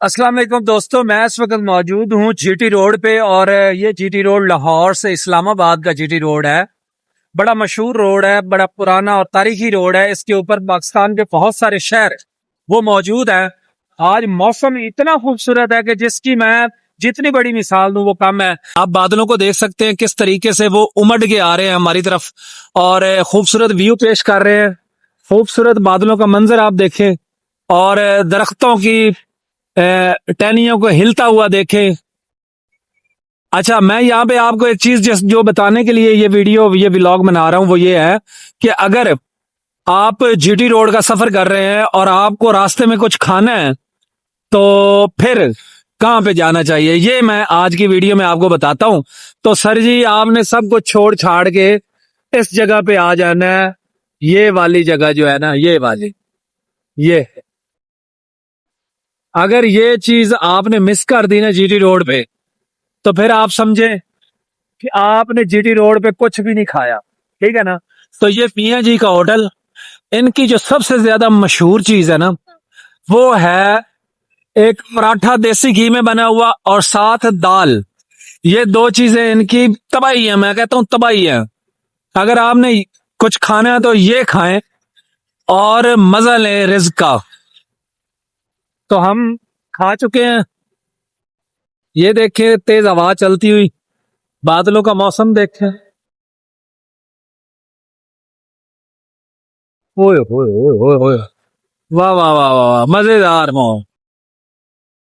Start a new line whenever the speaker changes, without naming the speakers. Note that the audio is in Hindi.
अस्सलाम वालेकुम दोस्तों, मैं इस वक्त मौजूद हूँ जीटी रोड पे। और ये जीटी रोड लाहौर से इस्लामाबाद का जीटी रोड है। बड़ा मशहूर रोड है, बड़ा पुराना और तारीखी रोड है। इसके ऊपर पाकिस्तान के बहुत सारे शहर वो मौजूद है। आज मौसम इतना खूबसूरत है कि जिसकी मैं जितनी बड़ी मिसाल दूं वो कम है। आप बादलों को देख सकते हैं किस तरीके से वो उमड़ के आ रहे हैं हमारी तरफ और खूबसूरत व्यू पेश कर रहे हैं। खूबसूरत बादलों का मंजर आप देखें और दरख्तों की टहनियों को हिलता हुआ देखे। अच्छा, मैं यहाँ पे आपको एक चीज जो बताने के लिए ये वीडियो ये व्लॉग बना रहा हूँ वो ये है कि अगर आप जीटी रोड का सफर कर रहे हैं और आपको रास्ते में कुछ खाना है तो फिर कहाँ पे जाना चाहिए, ये मैं आज की वीडियो में आपको बताता हूँ। तो सर जी, आपने सब कुछ छोड़ छाड़ के इस जगह पे आ जाना है। ये वाली जगह जो है ना, ये वाली, ये अगर ये चीज आपने मिस कर दी ना जीटी रोड पे, तो फिर आप समझे कि आपने जीटी रोड पे कुछ भी नहीं खाया। ठीक है ना। तो ये मियाँ जी का होटल, इनकी जो सबसे ज्यादा मशहूर चीज है ना, वो है एक पराठा देसी घी में बना हुआ और साथ दाल। ये दो चीजें इनकी तबाही है, मैं कहता हूं तबाही है। अगर आपने कुछ खाना है तो ये खाएं और मजा लें रिज्क का। तो हम खा चुके हैं। ये देखें, तेज हवा चलती हुई, बादलों का मौसम देखें। ओए होए होए होए होए, वाह वाह वाह वाह वाह, मजेदार मौसम।